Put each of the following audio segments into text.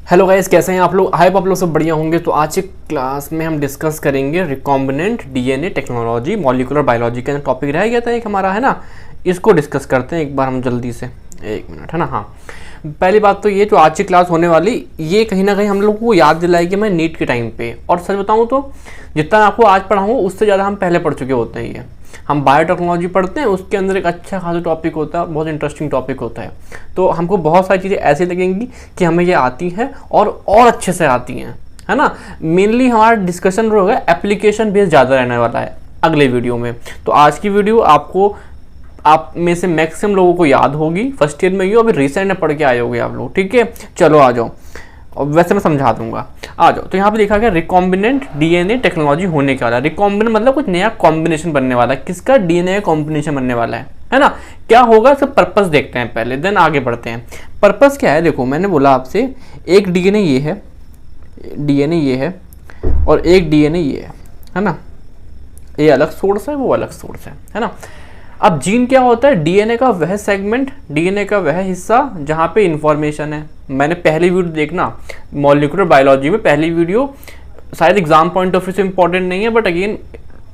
Hello guys, कैसे हैं आप लोग? आई होप आप लोग सब बढ़िया होंगे। तो आज की क्लास में हम डिस्कस करेंगे recombinant DNA technology, molecular biology का टॉपिक रह गया था एक हमारा, है ना। इसको डिस्कस करते हैं एक बार हम जल्दी से, एक मिनट, है ना। हाँ, पहली बात तो ये जो आज की क्लास होने वाली, ये कहीं ना कहीं हम लोग को याद दिलाएगी मैं नीट के टाइम पे। और सच बताऊँ तो जितना आपको आज पढ़ाऊँ उससे ज़्यादा हम पहले पढ़ चुके होते हैं। ये हम बायोटेक्नोलॉजी पढ़ते हैं, उसके अंदर एक अच्छा खासा टॉपिक होता है, बहुत इंटरेस्टिंग टॉपिक होता है। तो हमको बहुत सारी चीज़ें ऐसी लगेंगी कि हमें ये आती हैं और अच्छे से आती हैं, है ना। मेनली हमारा डिस्कशन जो होगा एप्लीकेशन बेस्ड ज़्यादा रहने वाला है अगले वीडियो में। तो आज की वीडियो आपको, आप में से मैक्सिमम लोगों को याद होगी, फर्स्ट ईयर में ही अभी रिसेंट में पढ़ के आए होगे आप लोग, ठीक है। चलो आ जाओ, और वैसे मैं समझा दूंगा, आ जाओ। तो यहाँ पे लिखा गया रिकॉम्बिनेंट डीएनए टेक्नोलॉजी होने के वाला। रिकॉम्बिनेंट मतलब कुछ नया कॉम्बिनेशन बनने वाला है, किसका? डीएनए का कॉम्बिनेशन बनने वाला है ना। क्या होगा इसका पर्पस देखते हैं पहले, देन आगे बढ़ते हैं। पर्पस क्या है? देखो, मैंने बोला आपसे एक डीएनए ये है, डीएनए ये है, और एक डीएनए ये है ना। ये अलग सोर्स है, वो अलग सोर्स है ना। अब जीन क्या होता है? डीएनए का वह सेगमेंट, डीएनए का वह हिस्सा जहाँ पे इंफॉर्मेशन है। मैंने पहली वीडियो देखना मॉलिक्यूलर बायोलॉजी में, पहली वीडियो शायद एग्जाम पॉइंट ऑफ व्यू से इंपॉर्टेंट नहीं है, बट अगेन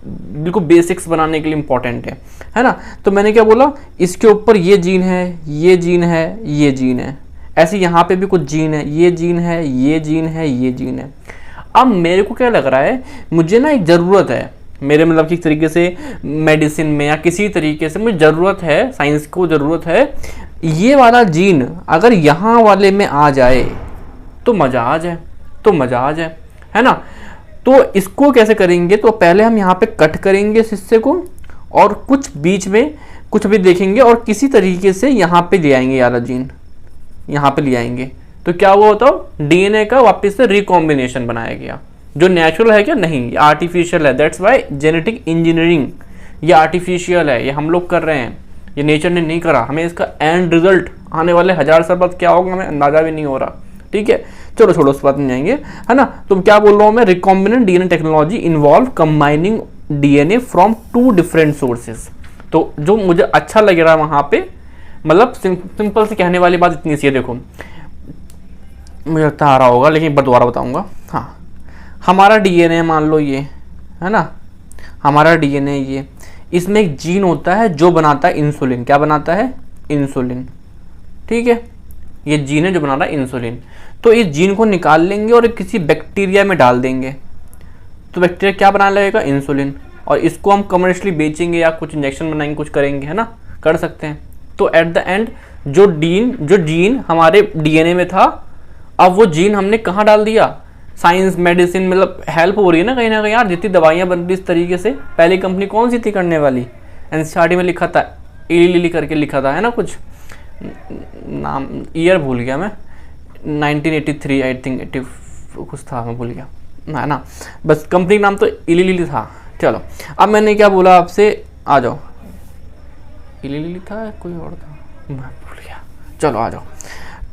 बिल्कुल बेसिक्स बनाने के लिए इंपॉर्टेंट है ना। तो मैंने क्या बोला, इसके ऊपर ये जीन है, ये जीन है, ये जीन है, ऐसे यहाँ पे भी कुछ जीन है, ये जीन है, ये जीन है, ये जीन है। अब मेरे को क्या लग रहा है, मुझे ना एक ज़रूरत है, मेरे मतलब कि तरीके से मेडिसिन में या किसी तरीके से मुझे ज़रूरत है, साइंस को ज़रूरत है, ये वाला जीन अगर यहाँ वाले में आ जाए तो मज़ा आ जाए, तो मज़ा आ जाए, है ना। तो इसको कैसे करेंगे? तो पहले हम यहाँ पे कट करेंगे इस हिस्से को, और कुछ बीच में कुछ भी देखेंगे, और किसी तरीके से यहाँ पे ले आएंगे, यार जीन यहाँ पे ले आएंगे। तो क्या हुआ होता है? डीएनए का वापस से रिकॉम्बिनेशन बनाया गया। जो नेचुरल है क्या? नहीं, ये आर्टिफिशियल है। दैट्स वाई जेनेटिक इंजीनियरिंग, ये आर्टिफिशियल है, ये हम लोग कर रहे हैं, ये नेचर ने नहीं करा। हमें इसका एंड रिजल्ट आने वाले 1000 साल बाद क्या होगा हमें अंदाजा भी नहीं हो रहा, ठीक है। चलो छोड़ो, उस बात नहीं जाएंगे, है ना। तो क्या बोल रहा हूँ मैं, recombinant DNA technology involve combining DNA from 2 different sources. तो जो मुझे अच्छा लग रहा है वहाँ पे, मतलब सिंपल से कहने वाली बात इतनी सी है। देखो, मुझे लगता आ रहा होगा, लेकिन एक बार दोबारा बताऊँगा। हाँ, हमारा डीएनए मान लो ये, है ना, हमारा डीएनए ये, इसमें एक जीन होता है जो बनाता है इंसुलिन। क्या बनाता है? इंसुलिन, ठीक है। ये जीन है जो बना रहा है इंसुलिन। तो इस जीन को निकाल लेंगे और किसी बैक्टीरिया में डाल देंगे, तो बैक्टीरिया क्या बनाने लगेगा? इंसुलिन। और इसको हम कमर्शियली बेचेंगे या कुछ इंजेक्शन बनाएंगे, कुछ करेंगे, है ना, कर सकते हैं। तो एट द एंड जो जीन हमारे डीएनए में था, अब वो जीन हमने कहाँ डाल दिया? साइंस, मेडिसिन, मतलब हेल्प हो रही है ना कहीं यार। जितनी दवाइयाँ बन रही इस तरीके से, पहली कंपनी कौन सी थी करने वाली? एनसीईआरटी में लिखा था, इली करके लिखा था, है ना, कुछ नाम ईयर भूल गया मैं, 1983 आई थिंक, 80 कुछ था, मैं भूल गया, है ना। बस कंपनी नाम तो इली था। चलो, अब मैंने क्या बोला आपसे, आ जाओ, इली था, कोई और था, मैं भूल गया। चलो आ जाओ।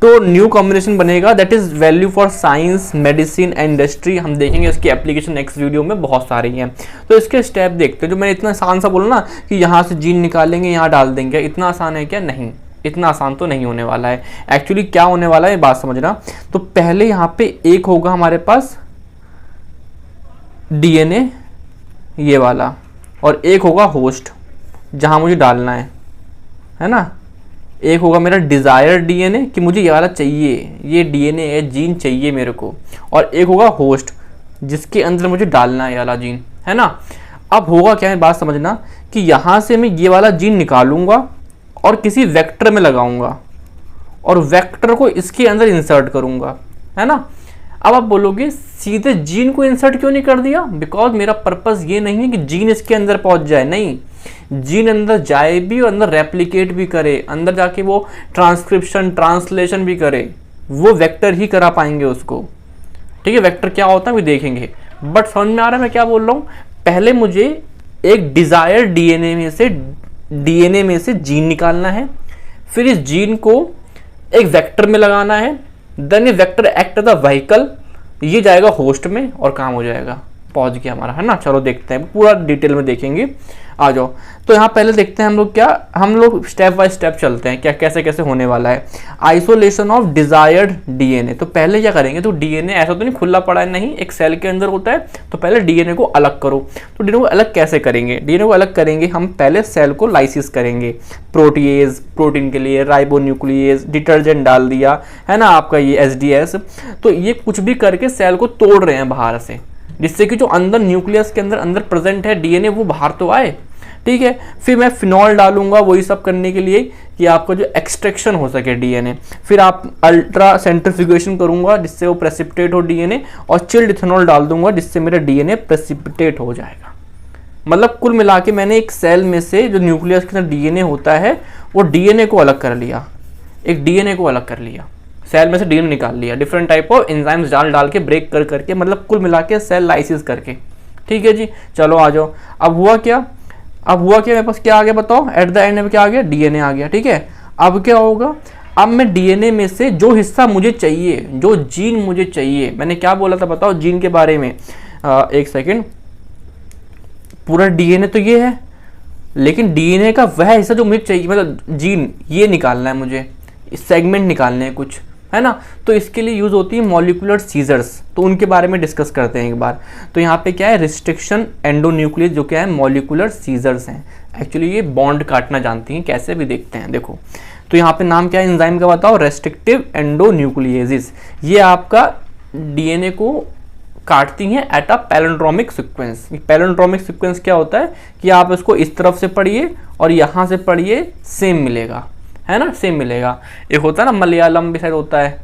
तो न्यू कॉम्बिनेशन बनेगा, that is value for science, medicine and industry. हम देखेंगे इसकी एप्लीकेशन नेक्स्ट वीडियो में, बहुत सारी हैं। तो इसके स्टेप देखते हैं। जो मैंने इतना आसान सा बोला ना कि यहाँ से जीन निकालेंगे, यहाँ डाल देंगे, इतना आसान है क्या? नहीं, इतना आसान तो नहीं होने वाला है। एक्चुअली क्या होने वाला है बात समझना। तो पहले यहाँ पे एक होगा हमारे पास डीएनए ये वाला, और एक होगा होस्ट जहाँ मुझे डालना है ना। एक होगा मेरा डिज़ायर डीएनए कि मुझे ये वाला चाहिए, ये डीएनए है, जीन चाहिए मेरे को। और एक होगा होस्ट जिसके अंदर मुझे डालना है ये वाला जीन, है ना। अब होगा क्या है बात समझना, कि यहाँ से मैं ये वाला जीन निकालूंगा और किसी वेक्टर में लगाऊंगा, और वेक्टर को इसके अंदर इंसर्ट करूंगा, है ना। अब आप बोलोगे सीधे जीन को इंसर्ट क्यों नहीं कर दिया? बिकॉज मेरा पर्पस ये नहीं है कि जीन इसके अंदर पहुंच जाए, नहीं, जीन अंदर जाए भी और अंदर रेप्लिकेट भी करे, अंदर जाके वो ट्रांसक्रिप्शन, ट्रांसलेशन भी करे, वो वेक्टर ही करा पाएंगे उसको, ठीक है। वेक्टर क्या होता है भी देखेंगे, बट समझ में आ रहा है मैं क्या बोल रहा हूँ। पहले मुझे एक डिजायर डीएनए में से जीन निकालना है, फिर इस जीन को एक वेक्टर में लगाना है, देन ये vector act as a vehicle, ये जाएगा होस्ट में और काम हो जाएगा। पहुंच गया हमारा, है ना। चलो देखते हैं, पूरा डिटेल में देखेंगे, आ जाओ। तो यहाँ पहले देखते हैं हम लोग स्टेप बाय स्टेप चलते हैं, क्या कैसे कैसे होने वाला है। आइसोलेशन ऑफ डिजायर्ड डीएनए, तो पहले क्या करेंगे, तो डीएनए ऐसा तो नहीं खुला पड़ा है, नहीं, एक सेल के अंदर होता है, तो पहले डीएनए को अलग करो। तो डीएनए को अलग कैसे करेंगे, डीएनए को अलग करेंगे हम पहले सेल को लाइसिस करेंगे, प्रोटीएज, प्रोटीन के लिए राइबोन्यूक्लिएज, डिटर्जेंट डाल दिया, है ना, आपका ये एसडीएस। तो ये कुछ भी करके सेल को तोड़ रहे हैं बाहर से, जिससे कि जो अंदर न्यूक्लियस के अंदर प्रेजेंट है डीएनए वो बाहर तो आए, ठीक है। फिर मैं फिनॉल डालूंगा वही सब करने के लिए कि आपका जो एक्सट्रैक्शन हो सके डीएनए। फिर आप अल्ट्रा सेंट्रीफ्यूगेशन करूंगा जिससे वो प्रेसिपिटेट हो डीएनए, और चिल्ड इथेनॉल डाल दूंगा जिससे मेरा डीएनए प्रेसिपिटेट हो जाएगा। मतलब कुल मिला के मैंने एक सेल में से जो न्यूक्लियस के अंदर डीएनए होता है वो डीएनए को अलग कर लिया, एक डीएनए को अलग कर लिया, सेल में से डीएनए निकाल लिया, डिफरेंट टाइप ऑफ एंजाइम्स डाल के ब्रेक कर करके, मतलब कुल मिला के सेल लाइसिस करके, ठीक है जी। चलो आ जाओ, अब हुआ क्या मेरे पास क्या आ गया बताओ, एट द एंड में क्या आ गया, डीएनए आ गया, ठीक है। अब क्या होगा, अब मैं डीएनए में से जो हिस्सा मुझे चाहिए, जो जीन मुझे चाहिए, मैंने क्या बोला था बताओ जीन के बारे में, एक सेकेंड, पूरा डीएनए तो ये है, लेकिन डीएनए का वह हिस्सा जो मुझे चाहिए, मतलब जीन, ये निकालना है मुझे, सेगमेंट निकालने हैं कुछ, है ना। तो इसके लिए यूज होती है मॉलिक्यूलर सीजर्स, तो उनके बारे में डिस्कस करते हैं एक बार। तो यहाँ पे क्या है, रिस्ट्रिक्शन एंडोन्यूक्लियस, जो क्या है मॉलिक्यूलर सीजर्स हैं। एक्चुअली ये बॉन्ड काटना जानती हैं, कैसे भी देखते हैं, देखो। तो यहाँ पे नाम क्या है एंजाइम का बताओ, रेस्ट्रिक्टिव एंडोन्यूक्लियेसिस। ये आपका डीएनए को काटती हैं at a palindromic sequence. Palindromic sequence क्या होता है कि आप इसको इस तरफ से पढ़िए और यहाँ से पढ़िए, सेम मिलेगा, है ना, सेम मिलेगा। एक होता है ना मलयालम भी शायद होता है,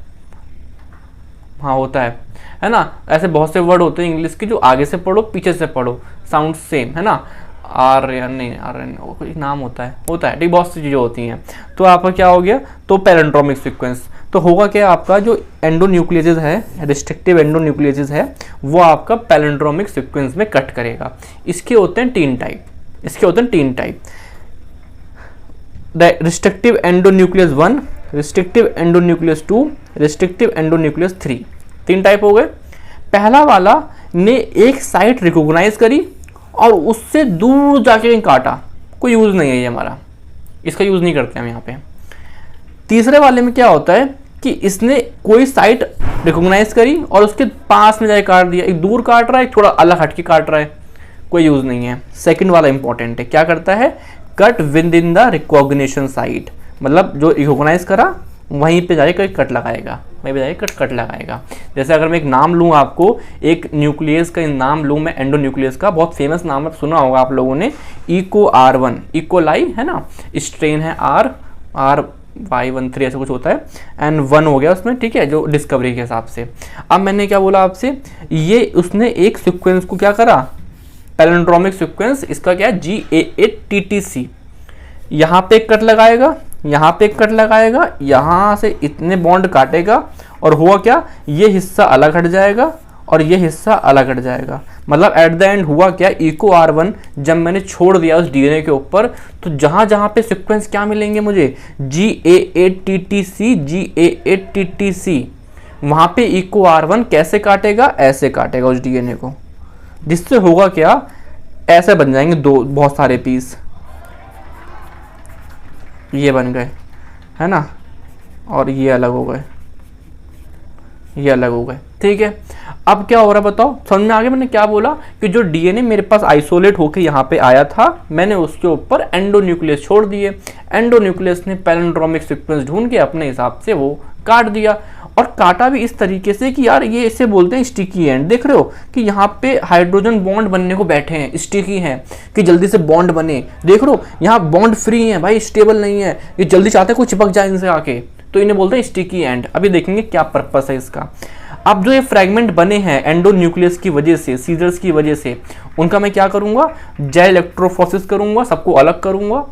हाँ होता है ना। ऐसे बहुत से वर्ड होते हैं इंग्लिश के जो आगे से पढ़ो पीछे से पढ़ो साउंड सेम, है ना। आर्यन कोई नाम होता है, ठीक, बहुत सी चीज़ें होती हैं। तो आपका क्या हो गया, तो पैलिंड्रोमिक सीक्वेंस। तो होगा क्या, आपका जो एंडोन्यूक्लियस है, रिस्ट्रिक्टिव एंडोन्यूक्लियस है, वो आपका पैलिंड्रोमिक सीक्वेंस में कट करेगा। इसके होते हैं तीन type, restrictive endonuclease 1, restrictive endonuclease 2, restrictive endonuclease 3, तीन टाइप हो गए। पहला वाला ने एक साइट रिकॉग्नाइज करी और उससे दूर जाके कहीं काटा, कोई यूज नहीं है ये हमारा, इसका यूज नहीं करते हम यहाँ पे। तीसरे वाले में क्या होता है कि इसने कोई साइट रिकॉग्नाइज करी और उसके पास में जाके काट दिया, एक दूर काट रहा है, थोड़ा अलग हटके काट रहा है, कोई यूज नहीं है। सेकंड वाला इंपॉर्टेंट है, क्या करता है, cut with in the recognition site, मतलब जो रिकॉग्नाइज करा वहीं पे जाके कट लगाएगा, वहीं पे जाके कट लगाएगा। जैसे अगर मैं एक नाम लूँ आपको, एक न्यूक्लियस का नाम लूँ मैं, एंडोन्यूक्लियस का, बहुत फेमस नाम है, सुना होगा आप लोगों ने, EcoR1, इकोलाई, है ना, स्ट्रेन है RY13 ऐसा कुछ होता है, एंड 1 हो गया उसमें, ठीक है, जो डिस्कवरी के हिसाब से। अब मैंने क्या बोला आपसे, ये उसने एक सीक्वेंस को क्या करा, पैलिंड्रोमिक सीक्वेंस, इसका क्या है GAATTC, यहाँ पे एक कट लगाएगा, यहाँ पे एक कट लगाएगा, यहाँ से इतने बॉन्ड काटेगा, और हुआ क्या, ये हिस्सा अलग हट जाएगा और ये हिस्सा अलग हट जाएगा। मतलब एट द एंड हुआ क्या, EcoR1 जब मैंने छोड़ दिया उस डीएनए के ऊपर, तो जहाँ जहाँ पे सीक्वेंस क्या मिलेंगे मुझे, GAATTC, वहाँ पे EcoR1 कैसे काटेगा, ऐसे काटेगा उस डीएनए को, जिससे होगा क्या, ऐसे बन जाएंगे बहुत सारे पीस, ये बन गए, है ना, और ये अलग हो गए, ये अलग हो गए, ठीक है। अब क्या हो रहा है बताओ, समझ में आ गया मैंने क्या बोला, कि जो डीएनए मेरे पास आइसोलेट होकर यहाँ पे आया था, मैंने उसके ऊपर एंडोन्यूक्लियस छोड़ दिए, एंडोन्यूक्लियस ने पैलिंड्रोमिक सीक्वेंस ढूंढ के अपने हिसाब से वो काट दिया, और काटा भी इस तरीके से कि यार ये इसे बोलते हैं स्टिकी एंड। देख रहे हो कि यहाँ पे हाइड्रोजन बॉन्ड बनने को बैठे हैं, स्टिकी हैं कि जल्दी से बॉन्ड बने, देख रहे हो यहाँ बॉन्ड फ्री है भाई, स्टेबल नहीं है, ये जल्दी चाहते हैं कोई चिपक जाए इनसे आके, तो इन्हें बोलते हैं स्टिकी एंड। अभी देखेंगे क्या पर्पस है इसका। अब जो ये फ्रेगमेंट बने हैं एंडोन्यूक्लियस की वजह से, सीजर्स की वजह से, उनका मैं क्या करूंगा, जेल इलेक्ट्रोफोरेसिस करूंगा, सबको अलग करूंगा,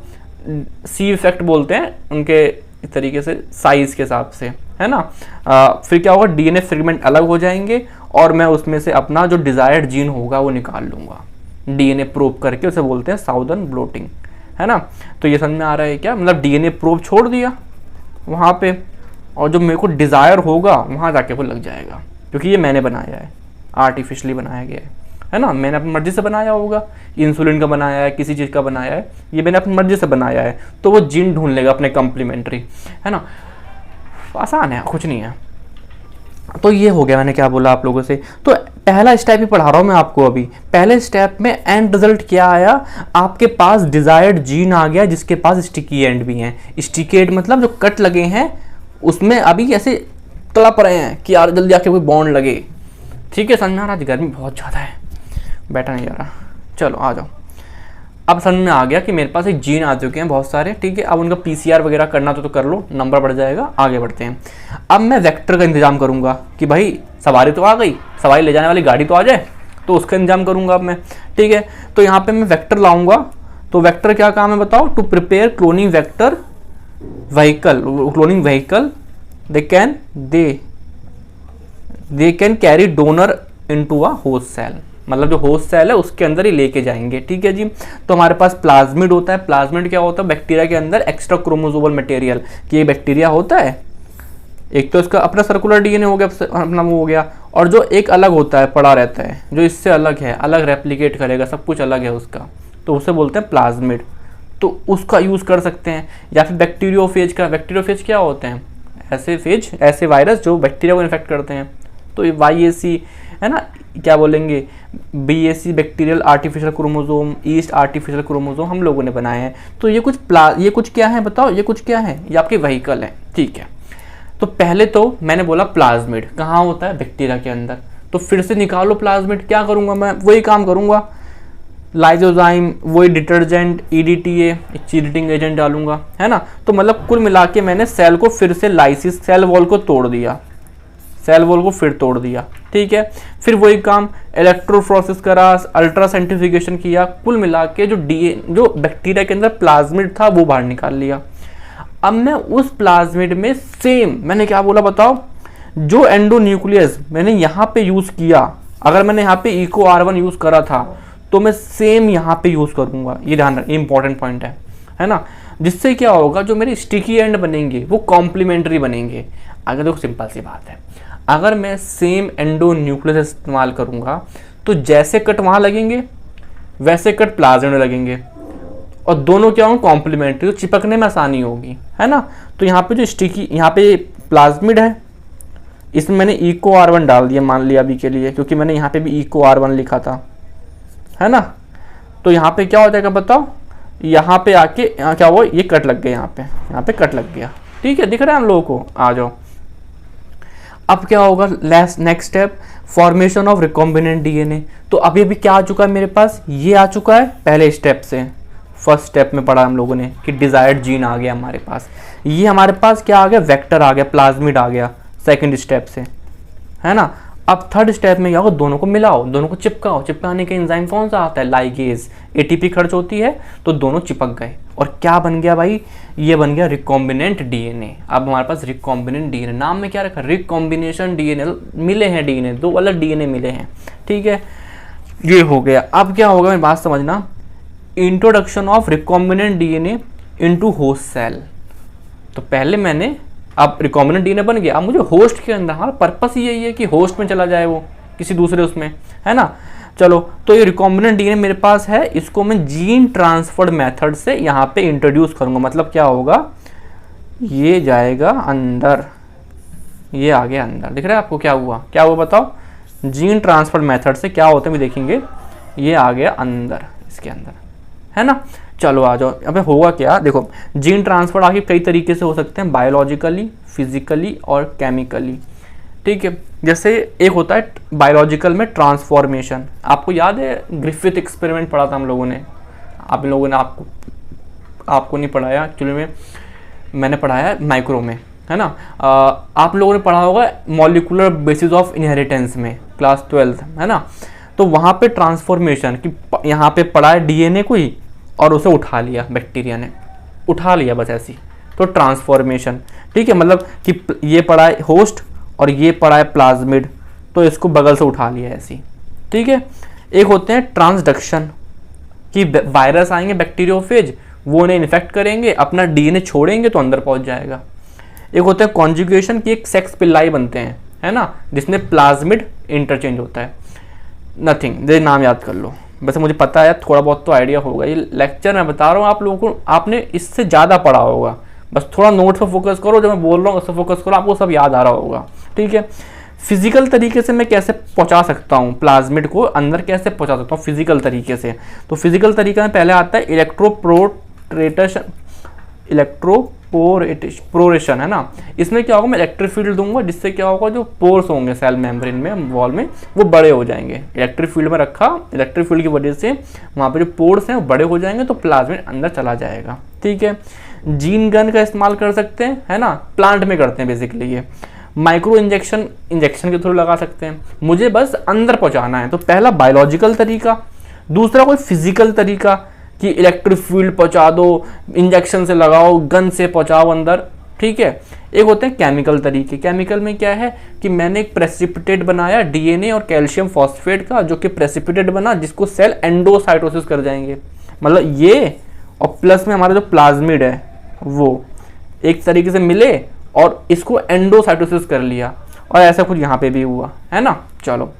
सी इफेक्ट बोलते हैं उनके इस तरीके से साइज के हिसाब से, है ना। फिर क्या होगा, डीएनए फ्रेगमेंट अलग हो जाएंगे और मैं उसमें से अपना जो डिजायर्ड जीन होगा वो निकाल लूंगा, डीएनए प्रोब करके, उसे बोलते हैं साउदर्न ब्लोटिंग, है ना। तो ये समझ में आ रहा है क्या, मतलब डीएनए प्रोब छोड़ दिया वहाँ पे, और जो मेरे को डिज़ायर होगा वहाँ जाके वो लग जाएगा, क्योंकि ये मैंने बनाया है, आर्टिफिशियली बनाया गया है ना, मैंने अपनी मर्जी से बनाया होगा, इंसुलिन का बनाया है, किसी चीज़ का बनाया है, ये मैंने अपनी मर्जी से बनाया है, तो वो जीन ढूंढ लेगा अपने कम्प्लीमेंट्री, है ना, आसान है, कुछ नहीं है। तो ये हो गया, मैंने क्या बोला आप लोगों से। तो पहला स्टेप ही पढ़ा रहा हूँ मैं आपको अभी। पहले स्टेप में एंड रिजल्ट क्या आया, आपके पास डिजायर्ड जीन आ गया जिसके पास स्टिकी एंड भी हैं। स्टिकी एंड मतलब जो कट लगे हैं उसमें अभी ऐसे तड़प रहे हैं कि यार जल्दी आके कोई बॉन्ड लगे। ठीक है, समझ में आ रहा है? गर्मी बहुत ज़्यादा है, बैठा नहीं जा रहा। चलो आ जाओ, अब समझ में आ गया कि मेरे पास एक जीन आ चुके हैं बहुत सारे। ठीक है, अब उनका PCR वगैरह करना तो कर लो, नंबर बढ़ जाएगा। आगे बढ़ते हैं। अब मैं वेक्टर का इंतजाम करूंगा कि भाई सवारी तो आ गई, सवारी ले जाने वाली गाड़ी तो आ जाए, तो उसका इंतजाम करूंगा अब मैं। ठीक है, तो यहाँ पे मैं वेक्टर लाऊंगा। तो वेक्टर क्या काम है बताओ? To prepare cloning vector vehicle, cloning vehicle they can carry donor into a host cell, मतलब जो होस्ट सेल है उसके अंदर ही लेके जाएंगे। ठीक है जी। तो हमारे पास प्लाज्मिड होता है। प्लाज्मिड क्या होता है? बैक्टीरिया के अंदर एक्स्ट्रा क्रोमोसोमल मटेरियल, कि ये बैक्टीरिया होता है, एक तो इसका अपना सर्कुलर डीएनए हो गया, अपना वो हो गया, और जो एक अलग होता है, पड़ा रहता है, जो इससे अलग है, अलग रेप्लिकेट करेगा, सब कुछ अलग है उसका, तो उसे बोलते हैं प्लाज्मिड। तो उसका यूज़ कर सकते हैं। या फिर बैक्टीरियोफेज का। बैक्टीरियोफेज क्या होते हैं? ऐसे फेज, ऐसे वायरस जो बैक्टीरिया को इन्फेक्ट करते हैं। तो ये YAC है ना, क्या बोलेंगे, BAC bacterial artificial chromosome, yeast artificial chromosome हम लोगों ने बनाए हैं। तो ये कुछ क्या है बताओ? ये कुछ क्या है? ये आपके व्हीकल है। ठीक है, तो पहले तो मैंने बोला प्लाज्मिड कहाँ होता है? बैक्टीरिया के अंदर। तो फिर से निकालो प्लाज्मिड। क्या करूँगा मैं? वही काम करूँगा, लाइजोजाइम, वही डिटर्जेंट, EDTA, चीटिंग एजेंट डालूंगा, है ना। तो मतलब कुल मिला के मैंने सेल को फिर से लाइसिस, सेल वॉल को तोड़ दिया, सेल वॉल को फिर तोड़ दिया। ठीक है, फिर वही काम, इलेक्ट्रोफोरेसिस करा, अल्ट्रा सेंट्रीफ्यूगेशन किया, कुल मिला के जो बैक्टीरिया के अंदर प्लाज्मिड था वो बाहर निकाल लिया। अब मैं उस प्लाज्मिड में सेम, मैंने क्या बोला बताओ, जो एंडोन्यूक्लियस मैंने यहाँ पे यूज किया, अगर मैंने यहाँ पे EcoR1 यूज करा था तो मैं सेम यहाँ पे यूज करूंगा। ये ध्यान रखना, इंपॉर्टेंट पॉइंट है ना। जिससे क्या होगा, जो मेरे स्टिकी एंड बनेंगे वो कॉम्प्लीमेंट्री बनेंगे। अगर देखो सिंपल सी बात है, अगर मैं सेम एंडोन्यूक्लियस इस्तेमाल करूंगा तो जैसे कट वहां लगेंगे वैसे कट प्लाज्मिड में लगेंगे, और दोनों क्या होंगे? कॉम्प्लीमेंट्री, तो चिपकने में आसानी होगी, है ना। तो यहाँ पे जो स्टिकी, यहाँ पे प्लाज्मिड है, इसमें मैंने EcoR1 डाल दिया, मान लिया अभी के लिए, क्योंकि मैंने यहाँ पे भी EcoR1 लिखा था, है ना। तो यहाँ पे क्या हो जाएगा बताओ? यहाँ पे आके यहाँ क्या हुआ? ये कट लग गया, यहाँ पे कट लग गया। ठीक है, दिख रहा है हम लोगों को? आ जाओ। अब क्या होगा? Next step, formation of recombinant DNA। तो अभी क्या आ चुका है मेरे पास? ये आ चुका है पहले स्टेप से। फर्स्ट स्टेप में पढ़ा हम लोगों ने कि डिजायर्ड जीन आ गया हमारे पास। ये हमारे पास क्या आ गया? वेक्टर आ गया, प्लाज्मिड आ गया सेकंड स्टेप से, है ना। अब थर्ड स्टेप में क्या होगा? दोनों को मिलाओ, दोनों को चिपकाओ। चिपकाने का एंजाइम कौन सा आता है? लाइगेज। ATP खर्च होती है, तो दोनों चिपक गए, और क्या बन गया भाई? ये बन गया रिकॉम्बिनेंट DNA। अब हमारे पास रिकॉम्बिनेंट DNA, नाम में क्या रखा? रिकॉम्बिनेशन DNA, मिले हैं DNA, दो अलग DNA मिले हैं। ठीक है, ये हो गया। अब क्या होगा, मेरी बात समझना, introduction of recombinant DNA into host cell. तो पहले मैंने, अब रिकॉम्बिनेंट DNA बन गया, अब मुझे होस्ट के अंदर, हमारा पर्पस यही है कि होस्ट में चला जाए वो किसी दूसरे उसमें, है ना। चलो, तो ये रिकॉम्बिनेंट DNA मेरे पास है, इसको मैं जीन ट्रांसफर्ड मेथड से यहाँ पे इंट्रोड्यूस करूँगा। मतलब क्या होगा? ये जाएगा अंदर, ये आ गया अंदर। दिख रहा है आपको क्या हुआ? क्या हुआ बताओ? जीन ट्रांसफर्ड मेथड से क्या होता है भी देखेंगे। ये आ गया अंदर, इसके अंदर, है ना। चलो आ जाओ। अबे होगा क्या? देखो, जीन ट्रांसफर आगे कई तरीके से हो सकते हैं, बायोलॉजिकली, फिजिकली और केमिकली। ठीक है, जैसे एक होता है बायोलॉजिकल में ट्रांसफॉर्मेशन। आपको याद है ग्रिफिथ एक्सपेरिमेंट पढ़ा था हम लोगों ने? आप लोगों ने, आपको नहीं पढ़ाया एक्चुअली में, मैंने पढ़ाया माइक्रो में, है ना। आप लोगों ने पढ़ा होगा मॉलिक्यूलर बेसिस ऑफ इनहेरिटेंस में, क्लास 12th, है ना। तो वहाँ पे ट्रांसफॉर्मेशन कि यहाँ पे पढ़ा है DNA को ही, और उसे उठा लिया, बैक्टीरिया ने उठा लिया बस ऐसी, तो ट्रांसफॉर्मेशन। ठीक है, मतलब कि ये पड़ा है होस्ट और ये पड़ा है प्लाज्मिड, तो इसको बगल से उठा लिया ऐसी। ठीक है, एक होते हैं ट्रांसडक्शन कि वायरस आएंगे बैक्टीरियोफेज, वो उन्हें इन्फेक्ट करेंगे, अपना DNA छोड़ेंगे तो अंदर पहुंच जाएगा। एक होता है कॉन्जुगेशन की एक सेक्स पिल्लाई बनते हैं, है ना, जिसमें प्लाज्मिड इंटरचेंज होता है। नथिंग, ये नाम याद कर लो। वैसे मुझे पता है थोड़ा बहुत तो आइडिया होगा, ये लेक्चर मैं बता रहा हूँ आप लोगों को, आपने इससे ज़्यादा पढ़ा होगा, बस थोड़ा नोट्स पर फोकस करो, जो मैं बोल रहा हूँ उस पर फोकस करो, आपको सब याद आ रहा होगा, ठीक है। फिजिकल तरीके से मैं कैसे पहुंचा सकता हूँ प्लाज्मिड को अंदर, कैसे पहुंचा सकता हूँ फिजिकल तरीके से, तो फिजिकल तरीका में पहले आता है इलेक्ट्रोपोरेशन, है ना। इसमें क्या होगा, मैं इलेक्ट्रिक फील्ड दूंगा, जिससे क्या होगा, जो पोर्स होंगे सेल मेम्ब्रेन में, वॉल में, वो बड़े हो जाएंगे। इलेक्ट्रिक फील्ड में रखा, इलेक्ट्रिक फील्ड की वजह से वहाँ पे जो पोर्स हैं वो बड़े हो जाएंगे, तो प्लाज्मिड अंदर चला जाएगा, ठीक है। जीन गन का इस्तेमाल कर सकते हैं, है ना, प्लांट में करते हैं बेसिकली ये। माइक्रो इंजेक्शन के थ्रू लगा सकते हैं। मुझे बस अंदर पहुंचाना है, तो पहला बायोलॉजिकल तरीका, दूसरा कोई फिजिकल तरीका कि इलेक्ट्रिक फील्ड पहुंचा दो, इंजेक्शन से लगाओ, गन से पहुंचाओ अंदर, ठीक है। एक होते हैं केमिकल तरीके। केमिकल में क्या है कि मैंने एक प्रेसिपिटेट बनाया डीएनए और कैल्शियम फॉस्फेट का, जो कि प्रेसिपिटेट बना, जिसको सेल एंडोसाइटोसिस कर जाएंगे, मतलब ये, और प्लस में हमारा जो प्लाज्मिड है वो एक तरीके से मिले और इसको एंडोसाइटोसिस कर लिया, और ऐसा कुछ यहाँ पे भी हुआ, है ना। चलो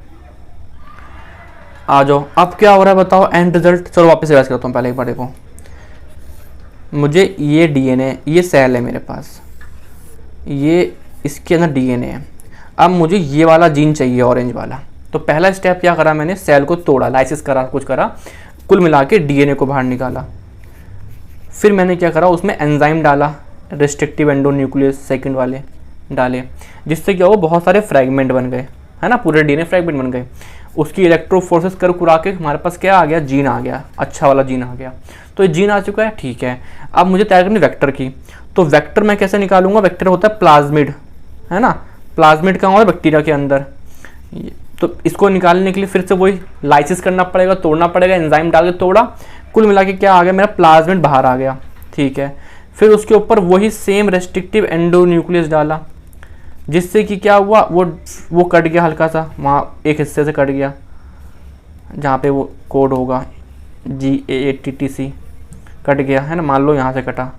आ जाओ, अब क्या हो रहा है बताओ, एंड रिजल्ट। चलो वापस रिवाइज करता हूँ, पहले एक बार देखो, मुझे ये डीएनए, ये सेल है मेरे पास, ये इसके अंदर डीएनए है, अब मुझे ये वाला जीन चाहिए, ऑरेंज वाला। तो पहला स्टेप क्या करा मैंने, सेल को तोड़ा, लाइसिस करा, कुछ करा, कुल मिला के डीएनए को बाहर निकाला। फिर मैंने क्या करा, उसमें एंजाइम डाला, रेस्ट्रिक्टिव एंडोन्यूक्लियस सेकंड वाले डाले, जिससे क्या हो, बहुत सारे फ्रैगमेंट बन गए, है ना, पूरे डीएनए फ्रैगमेंट बन गए। उसकी इलेक्ट्रोफोर्सेस कर कुरा के हमारे पास क्या आ गया, जीन आ गया, अच्छा वाला जीन आ गया। तो ये जीन आ चुका है, ठीक है। अब मुझे तैयार करनी वेक्टर की, तो वेक्टर मैं कैसे निकालूंगा, वेक्टर होता है प्लाज्मिड, है ना। प्लाज्मिड कहाँ होता है, बैक्टीरिया के अंदर। तो इसको निकालने के लिए फिर से वही लाइसिस करना पड़ेगा, तोड़ना पड़ेगा, एंजाइम डाल के तोड़ा, कुल मिला के क्या आ गया, मेरा प्लाज्मिड बाहर आ गया, ठीक है। फिर उसके ऊपर वही सेम रेस्ट्रिक्टिव एंडोन्यूक्लियस डाला, जिससे कि क्या हुआ, वो कट गया हल्का सा, वहाँ एक हिस्से से कट गया, जहाँ पे वो कोड होगा GAATTC, कट गया, है ना, मान लो यहाँ से कटा,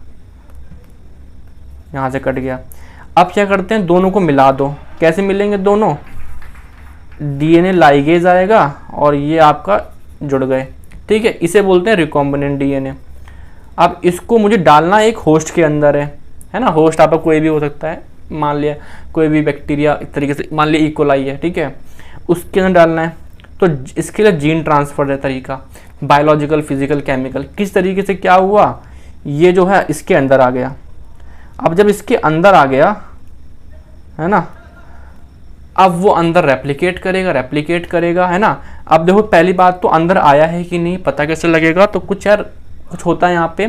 यहाँ से कट गया। अब क्या करते हैं, दोनों को मिला दो। कैसे मिलेंगे दोनों, डीएनए लाइगेज आएगा और ये आपका जुड़ गए, ठीक है। इसे बोलते हैं रिकॉम्बिनेंट डीएनए। अब इसको मुझे डालना एक होस्ट के अंदर है ना। होस्ट आपका कोई भी हो सकता है, मान लिया कोई भी बैक्टीरिया, इस तरीके से मान लिया इकोलाई है, ठीक है, उसके अंदर डालना है। तो इसके लिए जीन ट्रांसफर है तरीका, बायोलॉजिकल, फिजिकल, केमिकल। किस तरीके से क्या हुआ, ये जो है इसके अंदर आ गया। अब जब इसके अंदर आ गया, है ना, अब वो अंदर रेप्लिकेट करेगा, है ना। अब देखो पहली बात तो अंदर आया है कि नहीं पता कैसे लगेगा, तो कुछ होता है यहाँ पे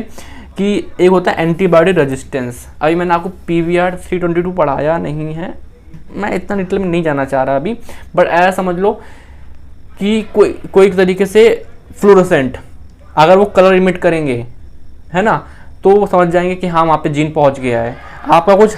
कि एक होता है एंटीबॉडी रेजिस्टेंस। अभी मैंने आपको PVR 322 पढ़ाया नहीं है, मैं इतना डिटेल में नहीं जाना चाह रहा अभी, बट ऐसा समझ लो कि कोई तरीके से फ्लोरोसेंट, अगर वो कलर इमिट करेंगे, है ना, तो वो समझ जाएंगे कि हाँ वहाँ पे जीन पहुँच गया है। आपका कुछ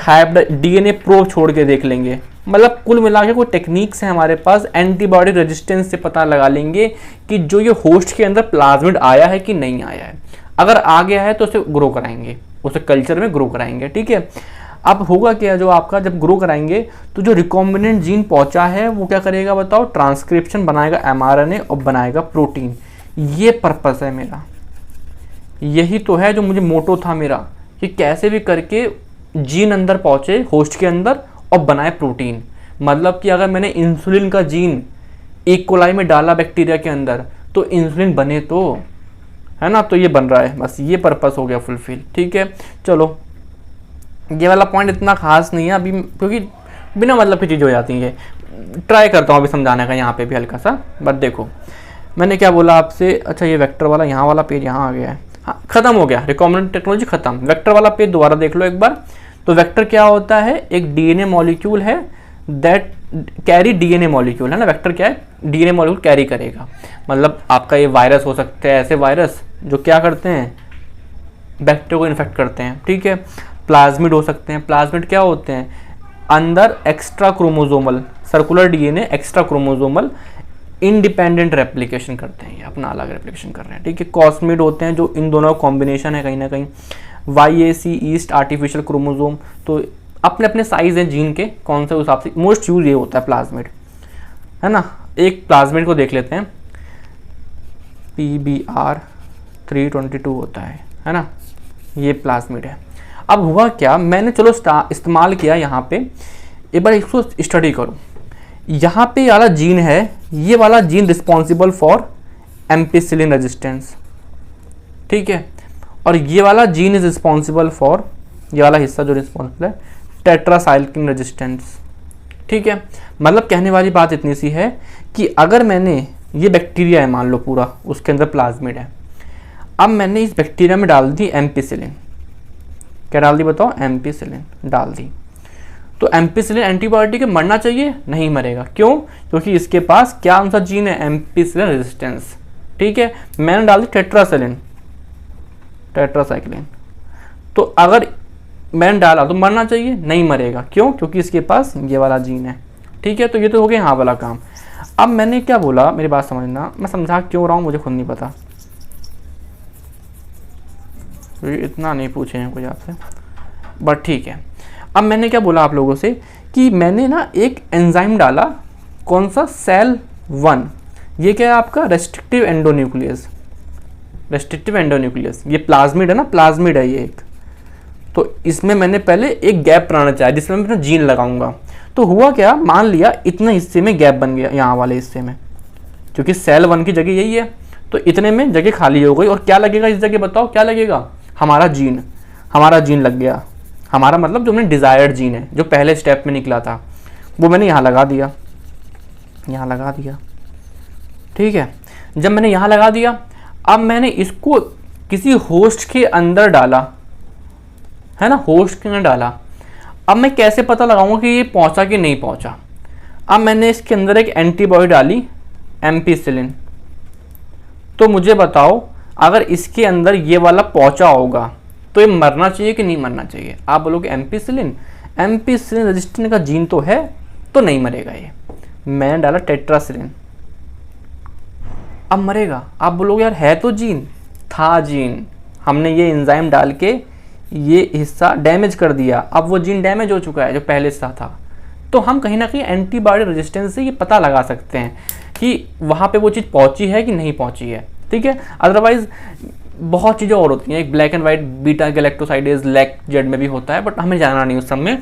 DNA प्रोब छोड़ के देख लेंगे, मतलब कुल मिला के कोई टेक्निक्स है हमारे पास, एंटीबॉडी रेजिस्टेंस से पता लगा लेंगे कि जो ये होस्ट के अंदर प्लाज्मिड आया है कि नहीं आया है। अगर आ गया है तो उसे ग्रो कराएंगे, उसे कल्चर में ग्रो कराएंगे, ठीक है। अब होगा क्या, जो आपका जब ग्रो कराएंगे तो जो रिकॉम्बिनेंट जीन पहुंचा है वो क्या करेगा बताओ, ट्रांसक्रिप्शन बनाएगा mRNA और बनाएगा प्रोटीन। ये पर्पस है मेरा, यही तो है जो मुझे मोटो था मेरा, कि कैसे भी करके जीन अंदर पहुंचे होस्ट के अंदर और बनाए प्रोटीन। मतलब कि अगर मैंने इंसुलिन का जीन इकोलाई में डाला बैक्टीरिया के अंदर तो इंसुलिन बने, तो है ना, तो ये बन रहा है, बस ये पर्पस हो गया फुलफिल, ठीक है। चलो ये वाला पॉइंट इतना खास नहीं है अभी, क्योंकि बिना मतलब की चीज़ हो जाती है। ट्राई करता हूँ अभी समझाने का यहाँ पे भी हल्का सा, बट देखो मैंने क्या बोला आपसे, अच्छा ये वेक्टर वाला यहाँ वाला पेज यहाँ आ गया है, हाँ खत्म हो गया, रिकॉम्बिनेंट टेक्नोलॉजी खत्म। वेक्टर वाला पेज दोबारा देख लो एक बार। तो वेक्टर क्या होता है, एक डीएनए मॉलिक्यूल है दैट कैरी डीएनए मॉलिक्यूल, है ना। वेक्टर क्या है, डीएनए मॉलिक्यूल कैरी करेगा। मतलब आपका ये वायरस हो सकते हैं, ऐसे वायरस जो क्या करते हैं, बैक्टीरिया को इन्फेक्ट करते हैं, ठीक है। प्लाज्मिड हो सकते हैं। प्लाज्मिड क्या होते हैं, अंदर extra chromosomal circular DNA, extra chromosomal independent replication करते हैं, ये अपना अलग रेप्लिकेशन कर रहे हैं, ठीक है। कॉस्मिड होते हैं जो इन दोनों का कॉम्बिनेशन है कहीं ना कहीं। YAC ईस्ट आर्टिफिशियल क्रोमोजोम, तो अपने अपने साइज हैं जीन के, कौन से हिसाब से मोस्ट यूज ये होता है प्लाज्मिड, है ना। एक प्लाज्मिड को देख लेते हैं, PBr 322 होता है ना, ये प्लाज्मिड है। अब हुआ क्या, मैंने चलो इस्तेमाल किया यहाँ पे, एक बार इसको स्टडी करो। यहाँ पे वाला जीन है, ये वाला gene responsible for ampicillin resistance, ठीक है, और ये वाला जीन इज रिस्पॉन्सिबल फॉर, ये वाला हिस्सा जो रिस्पॉन्सिबल है टेट्रासाइक्लिन रेजिस्टेंस, ठीक है। मतलब कहने वाली बात इतनी सी है कि अगर मैंने, ये बैक्टीरिया है मान लो पूरा, उसके अंदर प्लाज्मिड है, अब मैंने इस बैक्टीरिया में डाल दी एम्पिसिलिन, क्या डाल दी बताओ, एम्पिसिलिन डाल दी, तो एम्पिसिलिन एंटीबायोटिक है, मरना चाहिए, नहीं मरेगा, क्यों, क्योंकि इसके पास क्या कौन सा जीन है, एम्पिसिलिन रेजिस्टेंस, ठीक है। मैंने डाल दी टेट्रासाइक्लिन, तो अगर मैंने डाला तो मरना चाहिए, नहीं मरेगा, क्यों, क्योंकि इसके पास ये वाला जीन है, ठीक है। तो ये तो हो गया यहाँ वाला काम। अब मैंने क्या बोला, मेरी बात समझना, मैं समझा क्यों रहा हूँ मुझे खुद नहीं पता, तो इतना नहीं पूछे हैं कोई आपसे, बट ठीक है। अब मैंने क्या बोला आप लोगों से कि मैंने ना एक एंजाइम डाला, कौन सा, सेल 1, ये क्या है आपका, रेस्ट्रिक्टिव एंडोन्यूक्लियस, ये प्लाज्मिड है ना, प्लाज्मिड है ये एक, तो इसमें मैंने पहले एक गैप बनाना चाहा जिसमें मैं जीन लगाऊंगा। तो हुआ क्या, मान लिया इतने हिस्से में गैप बन गया, यहाँ वाले हिस्से में, क्योंकि सेल 1 की जगह यही है, तो इतने में जगह खाली हो गई, और क्या लगेगा इस जगह, बताओ क्या लगेगा, हमारा जीन लग गया, हमारा मतलब जो मैंने डिज़ायर्ड जीन है, जो पहले स्टेप में निकला था, वो मैंने यहाँ लगा दिया, ठीक है। जब मैंने यहाँ लगा दिया, अब मैंने इसको किसी होस्ट के अंदर डाला, है ना, होस्ट के अंदर डाला। अब मैं कैसे पता लगाऊंगा कि ये पहुंचा कि नहीं पहुंचा, अब मैंने इसके अंदर एक एंटीबॉडी डाली, एम्पिसिलिन, तो मुझे बताओ अगर इसके अंदर ये वाला पहुंचा होगा तो ये मरना चाहिए कि नहीं मरना चाहिए, आप बोलोगे एम्पिसिलिन रेजिस्टेंट का जीन तो है, तो नहीं मरेगा ये। मैंने डाला टेट्रासिलिन, अब मरेगा, आप बोलोगे यार है तो जीन, था जीन, हमने ये एंजाइम डाल के ये हिस्सा डैमेज कर दिया, अब वो जीन डैमेज हो चुका है जो पहले से था। तो हम कहीं ना कहीं एंटीबॉडी रेजिस्टेंस से ये पता लगा सकते हैं कि वहाँ पे वो चीज़ पहुँची है कि नहीं पहुँची है, ठीक है। अदरवाइज बहुत चीज़ें और होती हैं, एक black and white beta galactosidase lac Z में भी होता है, बट हमें जाना नहीं उस सब में।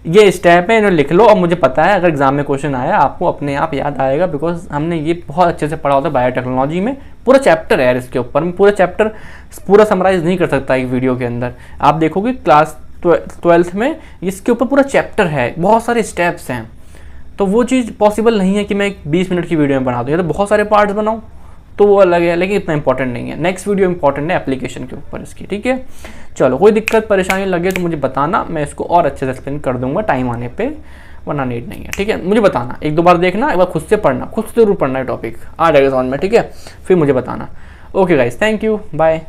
ये स्टेप है, इन्हें लिख लो, और मुझे पता है अगर एग्जाम में क्वेश्चन आया आपको अपने आप याद आएगा, बिकॉज हमने ये बहुत अच्छे से पढ़ा होता है बायोटेक्नोलॉजी में, पूरा चैप्टर है यार इसके ऊपर, मैं पूरा चैप्टर पूरा समराइज नहीं कर सकता एक वीडियो के अंदर। आप देखोगे क्लास 12th में इसके ऊपर पूरा चैप्टर है, बहुत सारे स्टेप्स हैं, तो वो चीज़ पॉसिबल नहीं है कि मैं 20 मिनट की वीडियो में बना दूँ, या तो बहुत सारे पार्ट्स बनाऊँ तो वो अलग है, लेकिन इतना इंपॉर्टेंट नहीं है। नेक्स्ट वीडियो इंपॉर्टेंट है एप्लीकेशन के ऊपर इसकी, ठीक है। चलो, कोई दिक्कत परेशानी लगे तो मुझे बताना, मैं इसको और अच्छे से एक्सप्लेन कर दूंगा टाइम आने पे, वरना नीड नहीं है, ठीक है। मुझे बताना, एक दो बार देखना, एक बार खुद से पढ़ना, खुद से जरूर पढ़ना है, टॉपिक आ जाएगा समझ में, ठीक है, फिर मुझे बताना। Okay guys, thank you, bye.